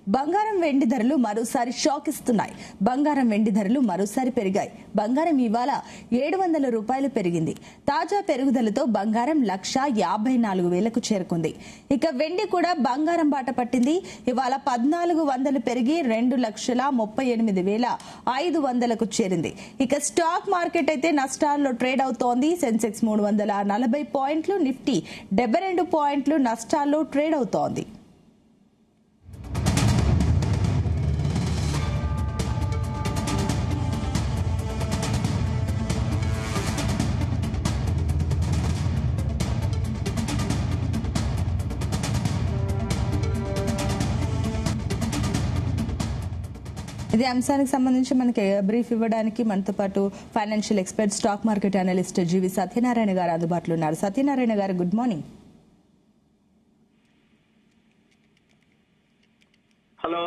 బంగారం వెండి ధరలు మరోసారి షాక్ ఇస్తున్నాయి. బంగారం వెండి ధరలు మరోసారి పెరిగాయి. బంగారం ఇవాళ 700 రూపాయలు పెరిగింది. తాజా పెరుగుదలతో బంగారం 1,54,000కు చేరుకుంది. ఇక వెండి కూడా బంగారం బాట పట్టింది. ఇవాళ 1,400 పెరిగి 2,38,500కు చేరింది. ఇక స్టాక్ మార్కెట్ అయితే నష్టాల్లో ట్రేడ్ అవుతోంది. సెన్సెక్స్ 340 పాయింట్లు, నిఫ్టీ 72 పాయింట్లు నష్టాల్లో ట్రేడ్ అవుతోంది. ఇదే అంశానికి సంబంధించి మనకి బ్రీఫ్ ఇవ్వడానికి మనతో పాటు financial expert, stock market analyst GV Satyanarayana గారు అందుబాటులో ఉన్నారు. సత్యనారాయణ గారు, గుడ్ మార్నింగ్. హలో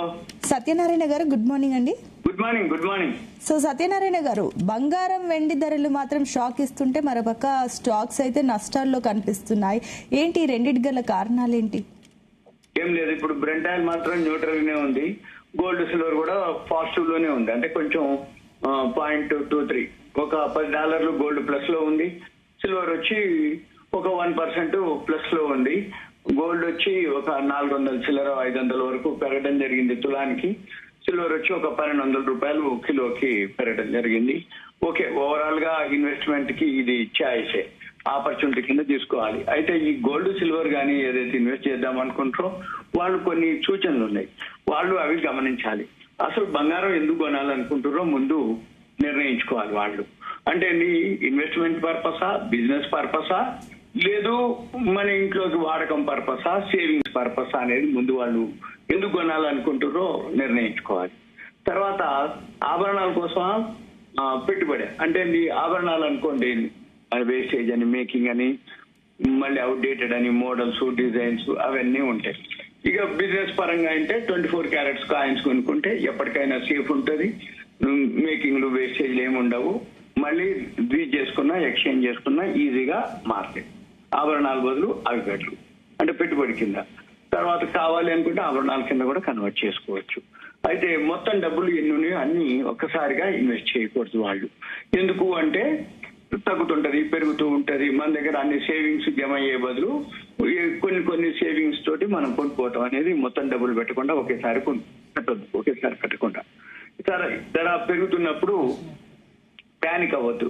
సత్యనారాయణ గారు, గుడ్ మార్నింగ్ అండి. Good morning. Good morning. So Satyanarayana గారు, బంగారం వెండి ధరలు మాత్రం షాక్ ఇస్తుంటే మరోపక్క స్టాక్స్ అయితే నష్టాల్లో కనిపిస్తున్నాయి. ఏంటి రెండింటి గల కారణాలు ఏంటి? ఏం లేదు, ఇప్పుడు బ్రెంట్ ఆయిల్ మాత్రం న్యూట్రల్ గానే ఉంది. గోల్డ్ సిల్వర్ కూడా పాజిటివ్ లోనే ఉంది. అంటే కొంచెం 0.23 ఒక $10 గోల్డ్ ప్లస్ లో ఉంది. సిల్వర్ వచ్చి ఒక 1% ప్లస్ లో ఉంది. గోల్డ్ వచ్చి ఒక 400 చిల్లర 500 వరకు పెరగడం జరిగింది తులానికి. సిల్వర్ వచ్చి ఒక 1,200 రూపాయలు కిలోకి పెరగడం జరిగింది. ఓకే, ఓవరాల్ గా ఇన్వెస్ట్మెంట్ కి ఇది ఛాయిసే, ఆపర్చునిటీ కింద తీసుకోవాలి. అయితే ఈ గోల్డ్ సిల్వర్ గానీ ఏదైతే ఇన్వెస్ట్ చేద్దాం అనుకుంటారో వాళ్ళు కొన్ని సూచనలు ఉన్నాయి, వాళ్ళు అవి గమనించాలి. అసలు బంగారం ఎందుకు కొనాలనుకుంటారో ముందు నిర్ణయించుకోవాలి వాళ్ళు. అంటే నీ ఇన్వెస్ట్మెంట్ పర్పసా, బిజినెస్ పర్పసా, లేదు మన ఇంట్లోకి వాడకం పర్పసా, సేవింగ్స్ పర్పసా అనేది ముందు వాళ్ళు ఎందుకు కొనాలనుకుంటారో నిర్ణయించుకోవాలి. తర్వాత ఆభరణాల కోసం పెట్టుబడి, అంటే నీ ఆభరణాలు అనుకోండి వేస్టేజ్ అని, మేకింగ్ అని, మళ్ళీ అవుట్డేటెడ్ అని, మోడల్స్, డిజైన్స్ అవన్నీ ఉంటాయి. ఇక బిజినెస్ పరంగా అంటే 24 క్యారెట్స్ కాయిన్స్ కొనుక్కుంటే ఎప్పటికైనా సేఫ్ ఉంటుంది. మేకింగ్లు వేస్టేజ్లు ఏమి ఉండవు. మళ్ళీ రీచ్ చేసుకున్నా, ఎక్స్చేంజ్ చేసుకున్నా ఈజీగా మార్కెట్. ఆభరణాల బదులు అవి పెట్టరు, అంటే పెట్టుబడి కింద. తర్వాత కావాలి అనుకుంటే ఆభరణాల కింద కూడా కన్వర్ట్ చేసుకోవచ్చు. అయితే మొత్తం డబ్బులు ఎన్ని ఉన్నాయో అన్ని ఒక్కసారిగా ఇన్వెస్ట్ చేయకూడదు వాళ్ళు. ఎందుకు అంటే తగ్గుతుంటది, పెరుగుతూ ఉంటది. మన దగ్గర అన్ని సేవింగ్స్ జమ అయ్యే బదులు కొన్ని సేవింగ్స్ తోటి మనం కొనుక్కోవటం అనేది, మొత్తం డబ్బులు పెట్టకుండా ఒకేసారి పెట్టద్దు. ఒకేసారి పెట్టకుండా ధర పెరుగుతున్నప్పుడు ప్యానిక్ అవ్వద్దు.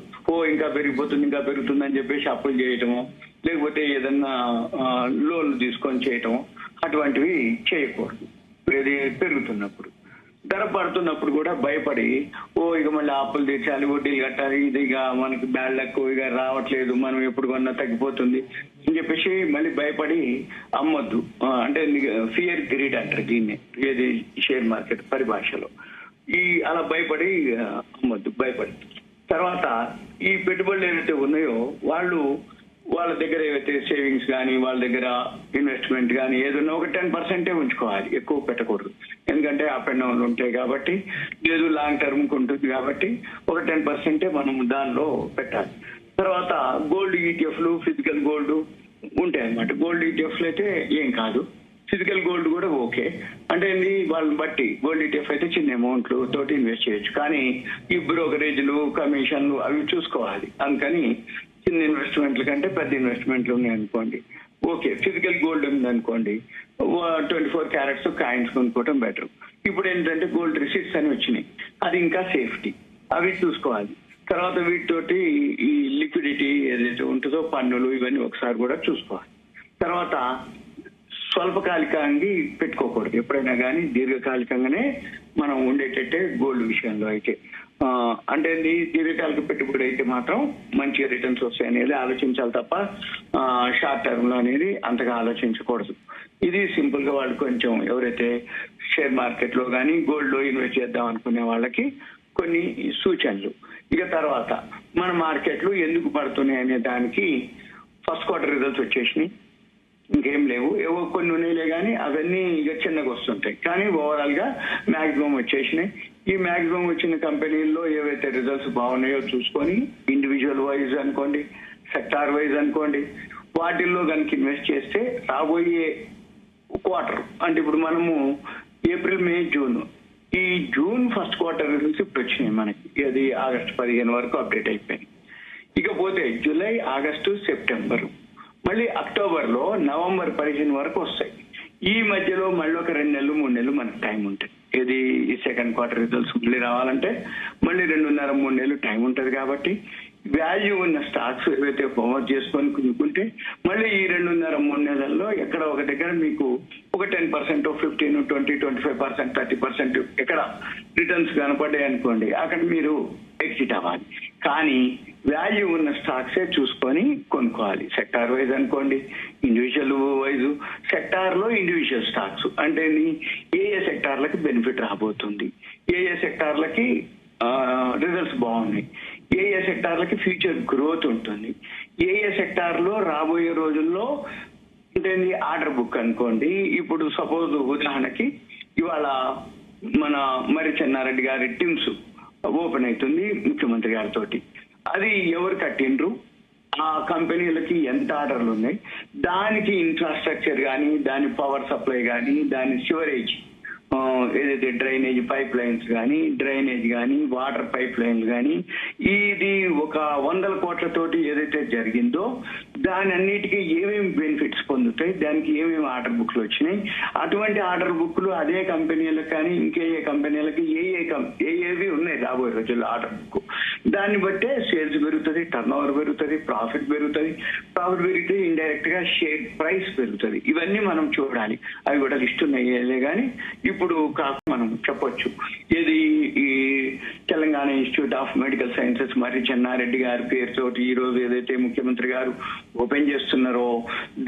ఇంకా పెరుగుతుంది అని చెప్పేసి అప్పులు చేయటము, లేకపోతే ఏదన్నా లోన్లు తీసుకొని చేయటము, అటువంటివి చేయకూడదు. ఏది పెరుగుతున్నప్పుడు, ధర పడుతున్నప్పుడు కూడా భయపడి ఇక మళ్ళీ అప్పులు తీర్చాలి, వడ్డీలు కట్టాలి, ఇది ఇక మనకి బ్యాడ్ లక్, ఇక రావట్లేదు, మనం ఎప్పుడు కొన్నా తగ్గిపోతుంది అని చెప్పేసి మళ్ళీ భయపడి అమ్మొద్దు. అంటే ఫియర్ గ్రీడ్ అంటారు దీన్ని, ఏది షేర్ మార్కెట్ పరిభాషలో. అలా భయపడి అమ్మొద్దు. భయపడి తర్వాత ఈ పెట్టుబడులు ఏవైతే ఉన్నాయో వాళ్ళ దగ్గర ఏవైతే సేవింగ్స్ కానీ, వాళ్ళ దగ్గర ఇన్వెస్ట్మెంట్ కానీ ఏదన్నా ఒక 10% ఉంచుకోవాలి, ఎక్కువ పెట్టకూడదు. ఎందుకంటే అప్ అండ్ డౌన్ ఉంటాయి కాబట్టి, లేదు లాంగ్ టర్మ్ ఉంటుంది కాబట్టి ఒక 10% మనం దానిలో పెట్టాలి. తర్వాత గోల్డ్ ఈటీఎఫ్లు, ఫిజికల్ గోల్డ్ ఉంటాయి అన్నమాట. గోల్డ్ ఈటీఎఫ్లు అయితే ఏం కాదు, ఫిజికల్ గోల్డ్ కూడా ఓకే. అంటే వాళ్ళని బట్టి గోల్డ్ ఈటీఎఫ్ అయితే చిన్న అమౌంట్లు తోటి ఇన్వెస్ట్ చేయొచ్చు, కానీ ఈ బ్రోకరేజ్లు, కమిషన్లు అవి చూసుకోవాలి. అందుకని చిన్న ఇన్వెస్ట్మెంట్ల కంటే పెద్ద ఇన్వెస్ట్మెంట్లు ఉన్నాయనుకోండి ఓకే. ఫిజికల్ గోల్డ్ ఉందనుకోండి 24 క్యారెట్స్ కాయిన్స్ కొనుక్కోవటం బెటర్. ఇప్పుడు ఏంటంటే గోల్డ్ రిసీట్స్ అని వచ్చినాయి, అది ఇంకా సేఫ్టీ, అవి చూసుకోవాలి. తర్వాత వీటితోటి ఈ లిక్విడిటీ ఏదైతే ఉంటుందో, పన్నులు ఇవన్నీ ఒకసారి కూడా చూసుకోవాలి. తర్వాత స్వల్పకాలికంగా పెట్టుకోకూడదు ఎప్పుడైనా కానీ, దీర్ఘకాలికంగానే మనం ఉండేటట్టే గోల్డ్ విషయంలో అయితే. అంటే దీర్ఘకాలిక పెట్టుబడి అయితే మాత్రం మంచిగా రిటర్న్స్ వస్తాయి అనేది ఆలోచించాలి తప్ప షార్ట్ టర్మ్ లో అనేది అంతగా ఆలోచించకూడదు. ఇది సింపుల్ గా వాళ్ళు కొంచెం ఎవరైతే షేర్ మార్కెట్ లో కానీ గోల్డ్ లో ఇన్వెస్ట్ చేద్దాం అనుకునే వాళ్ళకి కొన్ని సూచనలు. ఇక తర్వాత మన మార్కెట్లు ఎందుకు పడుతున్నాయి అనే దానికి ఫస్ట్ క్వార్టర్ రిజల్ట్స్ వచ్చేసినాయి, ఇంకేం లేవు. ఏవో కొన్ని ఉన్నాయిలే కానీ అవన్నీ ఇక చిన్నగా వస్తుంటాయి. కానీ ఓవరాల్ గా మాక్సిమం వచ్చేసినాయి. ఈ మాక్సిమం వచ్చిన కంపెనీల్లో ఏవైతే రిజల్ట్స్ బాగున్నాయో చూసుకొని ఇండివిజువల్ వైజ్ అనుకోండి, సెక్టార్ వైజ్ అనుకోండి, వాటిల్లో కనుక ఇన్వెస్ట్ చేస్తే రాబోయే క్వార్టర్, అంటే ఇప్పుడు మనము ఏప్రిల్, మే, జూన్. ఈ జూన్ ఫస్ట్ క్వార్టర్ రిజల్ట్స్ ఇప్పుడు వచ్చినాయి మనకి. అది ఆగస్టు 15 వరకు అప్డేట్ అయిపోయింది. ఇకపోతే జూలై, ఆగస్టు, సెప్టెంబర్, మళ్ళీ అక్టోబర్ లో నవంబర్ 15 వరకు వస్తాయి. ఈ మధ్యలో మళ్ళీ ఒక 2 నెలలు 3 నెలలు మనకు టైం ఉంటుంది. ఇది ఈ సెకండ్ క్వార్టర్ రిజల్ట్స్ మళ్ళీ రావాలంటే మళ్ళీ 2.5-3 నెలలు టైం ఉంటుంది. కాబట్టి వాల్యూ ఉన్న స్టాక్స్ ఏవైతే ప్రమోట్ చేసుకొని కొనుక్కుంటే మళ్ళీ ఈ 2.5-3 నెలల్లో ఎక్కడ ఒక దగ్గర మీకు ఒక 10%, 15%, 20%, 25%, 30% ఎక్కడ రిటర్న్స్ కనపడ్డాయి అనుకోండి, అక్కడ మీరు ఎగ్జిట్ అవ్వాలి. కానీ వాల్యూ ఉన్న స్టాక్సే చూసుకొని కొనుక్కోవాలి. సెక్టార్ వైజ్ అనుకోండి, ఇండివిజువల్ వైజ్. సెక్టార్ లో ఇండివిజువల్ స్టాక్స్ అంటే ఏ సెక్టార్లకి బెనిఫిట్ రాబోతుంది, ఏ సెక్టార్లకి రిజల్ట్స్ బాగున్నాయి, ఏ సెక్టార్లకి ఫ్యూచర్ గ్రోత్ ఉంటుంది, ఏ సెక్టార్ లో రాబోయే రోజుల్లో అంటే ఆర్డర్ బుక్ అనుకోండి. ఇప్పుడు సపోజ్ ఉదాహరణకి ఇవాళ మన మరి చెన్నారెడ్డి గారి టిమ్స్ ఓపెన్ అవుతుంది ముఖ్యమంత్రి గారితో. అది ఎవరు కట్టిండ్రు, ఆ కంపెనీలకి ఎంత ఆర్డర్లు ఉన్నాయి, దానికి ఇన్ఫ్రాస్ట్రక్చర్ కానీ, దాని పవర్ సప్లై కానీ, దాని సివరేజ్ ఏదైతే డ్రైనేజ్ పైప్ లైన్స్ కానీ, డ్రైనేజ్ కానీ, వాటర్ పైప్ లైన్లు కానీ, ఇది ఒక 100 కోట్లతోటి ఏదైతే జరిగిందో దాని అన్నిటికీ ఏమేమి బెనిఫిట్స్ పొందుతాయి, దానికి ఏమేమి ఆర్డర్ బుక్లు వచ్చినాయి, అటువంటి ఆర్డర్ బుక్లు అదే కంపెనీలకు కానీ ఇంకే కంపెనీలకి ఏవి ఉన్నాయి రాబోయే రోజుల్లో ఆర్డర్ బుక్. దాన్ని బట్టే సేల్స్ పెరుగుతుంది, టర్న్ ఓవర్ పెరుగుతుంది, ప్రాఫిట్ పెరుగుతుంది. ప్రాఫిట్ పెరిగితే ఇండైరెక్ట్ గా షేర్ ప్రైస్ పెరుగుతుంది. ఇవన్నీ మనం చూడాలి. అవి కూడా లిస్ట్ ఉన్నాయే కానీ ఇప్పుడు మనం చెప్పొచ్చు. ఇది ఈ Telangana institute of medical sciences మరి చెన్నారెడ్డి గారి పేరుతోటి ఈ రోజు ఏదైతే ముఖ్యమంత్రి గారు ఓపెన్ చేస్తున్నారో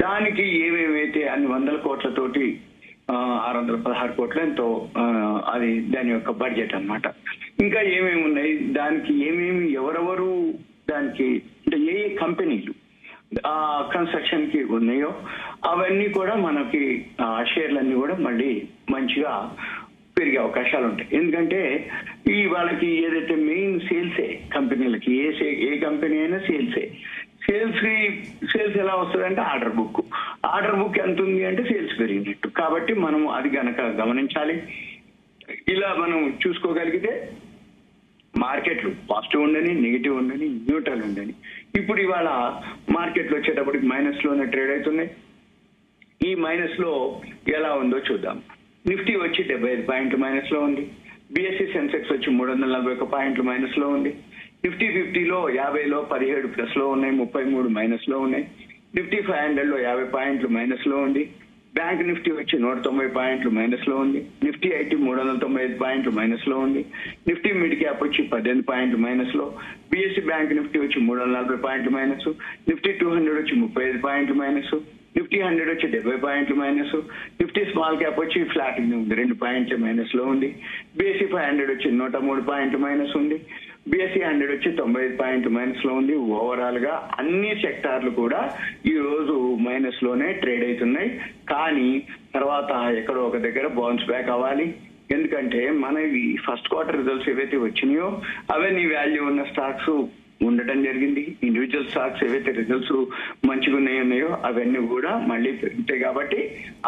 దానికి ఏమేమైతే అన్ని 100 కోట్లతోటి 616 కోట్లు ఎంతో అది దాని యొక్క బడ్జెట్ అన్నమాట. ఇంకా ఏమేమి ఉన్నాయి, దానికి ఏమేమి ఎవరెవరు దానికి అంటే ఏ కంపెనీలు ఆ కన్స్ట్రక్షన్ కి ఉన్నాయో అవన్నీ కూడా మనకి ఆ షేర్లన్నీ కూడా మళ్ళీ మంచిగా పెరిగే అవకాశాలు ఉంటాయి. ఎందుకంటే ఈ వాళ్ళకి ఏదైతే మెయిన్ సేల్సే కంపెనీలకి ఏ కంపెనీ అయినా సేల్స్ ఎలా వస్తుందంటే ఆర్డర్ బుక్ ఎంత ఉంది అంటే సేల్స్ పెరిగినట్టు. కాబట్టి మనం అది గనక గమనించాలి. ఇలా మనం చూసుకోగలిగితే మార్కెట్లు పాజిటివ్ ఉండని, నెగిటివ్ ఉండని, న్యూట్రల్ ఉండని. ఇప్పుడు ఇవాళ మార్కెట్లు వచ్చేటప్పటికి మైనస్ లోనే ట్రేడ్ అవుతున్నాయి. ఈ మైనస్ లో ఎలా ఉందో చూద్దాం. నిఫ్టీ వచ్చి 75 పాయింట్లు మైనస్ లో ఉంది. బిఎస్సి సెన్సెక్స్ వచ్చి 341 పాయింట్లు మైనస్ లో ఉంది. నిఫ్టీ 50లో 50లో 17 ప్లస్ లో ఉన్నాయి, 33 మైనస్ లో ఉన్నాయి. నిఫ్టీ 500 లో 50 పాయింట్లు మైనస్ లో ఉంది. బ్యాంక్ నిఫ్టీ వచ్చి 190 పాయింట్లు మైనస్ లో ఉంది. నిఫ్టీ ఐటీ 395 పాయింట్లు మైనస్ లో ఉంది. నిఫ్టీ మిడ్ క్యాప్ వచ్చి 18 పాయింట్లు మైనస్ లో. బిఎస్సి బ్యాంక్ నిఫ్టీ వచ్చి 340 పాయింట్లు మైనస్. నిఫ్టీ 200 వచ్చి 35 పాయింట్లు మైనస్. నిఫ్టీ 100 వచ్చి 70 పాయింట్లు మైనస్. నిఫ్టీ స్మాల్ క్యాప్ వచ్చి ఫ్లాట్ ఉంది, 2 పాయింట్లు మైనస్ లో ఉంది. బిఎస్సి 500 వచ్చి 103 పాయింట్లు మైనస్ ఉంది. బిఎస్సి 100 వచ్చి 95 పాయింట్లు మైనస్ లో ఉంది. ఓవరాల్ గా అన్ని సెక్టార్లు కూడా ఈ రోజు మైనస్ లోనే ట్రేడ్ అవుతున్నాయి. కానీ తర్వాత ఎక్కడో ఒక దగ్గర బౌన్స్ బ్యాక్ అవ్వాలి. ఎందుకంటే మనవి ఫస్ట్ క్వార్టర్ రిజల్ట్స్ ఏవైతే వచ్చినాయో అవన్నీ వాల్యూ ఉన్న స్టాక్స్ ఉండటం జరిగింది. ఇండివిజువల్ స్టాక్స్ ఏవైతే రిజల్ట్స్ మంచిగా ఉన్నాయో అవన్నీ కూడా మళ్ళీ పెరుగుతాయి. కాబట్టి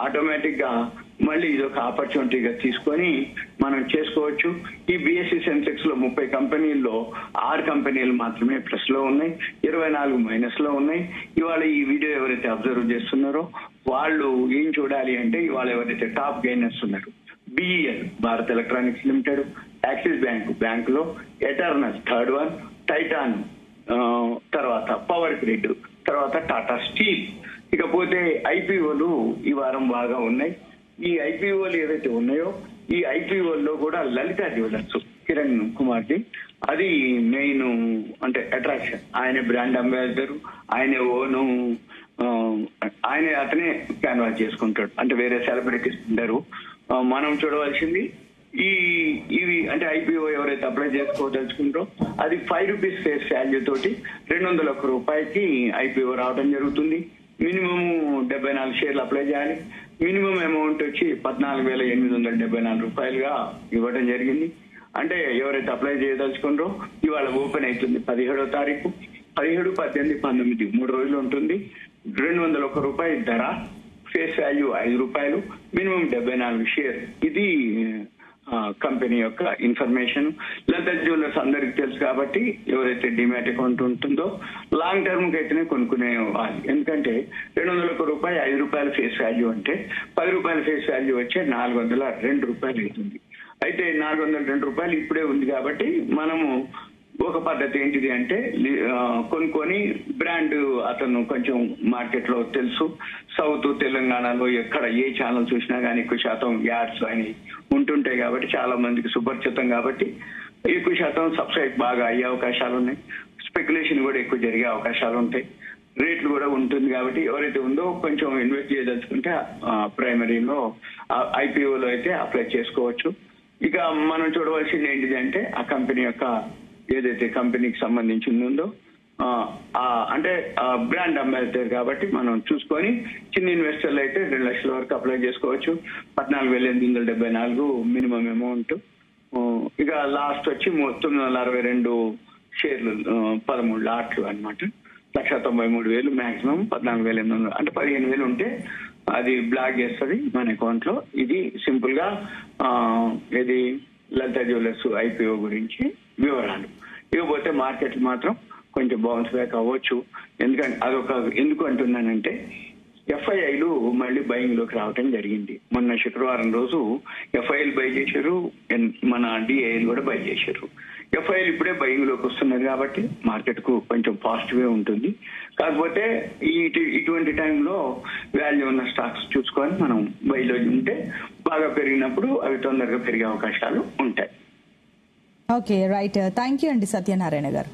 ఆటోమేటిక్ గా మళ్ళీ ఇది ఒక ఆపర్చునిటీగా తీసుకొని మనం చేసుకోవచ్చు. ఈ బిఎస్సి సెన్సెక్స్ లో 30 కంపెనీల్లో 6 కంపెనీలు మాత్రమే ప్లస్ లో ఉన్నాయి, 24 మైనస్ లో ఉన్నాయి. ఇవాళ ఈ వీడియో ఎవరైతే అబ్జర్వ్ చేస్తున్నారో వాళ్ళు ఏం చూడాలి అంటే ఇవాళ ఎవరైతే టాప్ గెయినర్స్ ఉన్నారు, BEL Bharat electronics limited, axis bank లో ఎటర్నల్ థర్డ్ వన్, టైటాన్, తర్వాత పవర్ గ్రిడ్, తర్వాత టాటా స్టీల్. ఇకపోతే ఐపీఓలు ఈ వారం బాగా ఉన్నాయి. ఈ ఐపీఓలు ఏవైతే ఉన్నాయో ఈ ఐపీఓల్లో కూడా లలిత జ్యువెలర్స్ కిరణ్ కుమార్ది అది మెయిన్ అంటే అట్రాక్షన్. ఆయన బ్రాండ్ అంబాసిడర్, ఆయనే ఓను, అతనే క్యాన్వాస్ చేసుకుంటాడు. అంటే వేరే సెలబ్రిటీస్ ఉండరు. మనం చూడవలసింది ఇవి అంటే ఐపీఓ ఎవరైతే అప్లై చేసుకోదలుచుకుంటారో అది 5 రూపీస్ ఫేస్ వాల్యూ తోటి 201 రూపాయలకి ఐపీఓ రావడం జరుగుతుంది. మినిమం 74 షేర్లు అప్లై చేయాలి. మినిమం అమౌంట్ వచ్చి 14,874 రూపాయలుగా ఇవ్వడం జరిగింది. అంటే ఎవరైతే అప్లై చేయదలుచుకుంటారో ఇవాళ ఓపెన్ అవుతుంది 17వ తారీఖు. 17, 18, 19 3 రోజులు ఉంటుంది. 201 రూపాయల ధర. Face value ₹5, minimum 74 share. ఇది కంపెనీ యొక్క ఇన్ఫర్మేషన్. లలిత జ్యువెలర్స్ అందరికి తెలుసు కాబట్టి ఎవరైతే డిమాట్ అకౌంట్ ఉంటుందో లాంగ్ టర్మ్ కి అయితేనే కొనుక్కునే వాళ్ళు. ఎందుకంటే ₹201 ₹5 ఫేస్ వాల్యూ అంటే ₹10 ఫేస్ వాల్యూ వచ్చే ₹402 అవుతుంది. అయితే ₹402 ఇప్పుడే ఉంది కాబట్టి మనము ఒక పద్ధతి ఏంటిది అంటే కొనుక్కొని బ్రాండ్ అతను కొంచెం మార్కెట్ లో తెలుసు. సౌత్ తెలంగాణలో ఎక్కడ ఏ ఛానల్ చూసినా కానీ ఎక్కువ శాతం యాడ్స్ అని ఉంటుంటాయి కాబట్టి చాలా మందికి సుపరిచితం కాబట్టి ఎక్కువ శాతం సబ్స్క్రైబ్ బాగా అయ్యే అవకాశాలు ఉన్నాయి. స్పెక్యులేషన్ కూడా ఎక్కువ జరిగే అవకాశాలు ఉంటాయి. రేట్లు కూడా ఉంటుంది కాబట్టి ఎవరైతే ఉందో కొంచెం ఇన్వెస్ట్ చేయదలుచుకుంటే ప్రైమరీలో ఐపీఓలో అయితే అప్లై చేసుకోవచ్చు. ఇక మనం చూడవలసింది ఏంటిది అంటే ఆ కంపెనీ యొక్క ఏదైతే కంపెనీకి సంబంధించింది ఉందో అంటే బ్రాండ్ అంబాసిడర్ కాబట్టి మనం చూసుకొని చిన్న ఇన్వెస్టర్లు అయితే 2 లక్షల వరకు అప్లై చేసుకోవచ్చు. 14,874 మినిమం అమౌంట్. ఇక లాస్ట్ వచ్చి 962 షేర్లు 13 లాట్లు అనమాట. 1,93,000 మాక్సిమం 14,800 అంటే 15,000 ఉంటే అది బ్లాక్ చేస్తుంది మన అకౌంట్ లో. ఇది సింపుల్ గా ఇది లలిత జ్యువెలర్స్ ఐపీఓ గురించి వివరాలు. ఇకపోతే మార్కెట్ మాత్రం కొంచెం బౌన్స్ బ్యాక్ అవ్వచ్చు. ఎందుకంటే అదొక ఎందుకు అంటున్నానంటే ఎఫ్ఐఐలు మళ్ళీ బయింగ్ లోకి రావటం జరిగింది. మొన్న శుక్రవారం రోజు ఎఫ్ఐలు బై చేశారు, మన డిఐలు కూడా బై చేశారు. ఎఫ్ఐలు ఇప్పుడే బయింగ్ లోకి వస్తున్నారు కాబట్టి మార్కెట్ కు కొంచెం పాజిటివ్ ఉంటుంది. కాకపోతే ఇటువంటి టైంలో వాల్యూ ఉన్న స్టాక్స్ చూసుకొని మనం బైలో ఉంటే బాగా పెరిగినప్పుడు అవి తొందరగా పెరిగే అవకాశాలు ఉంటాయి. Okay, right. థ్యాంక్ యూ అండి సత్యనారాయణ గారు.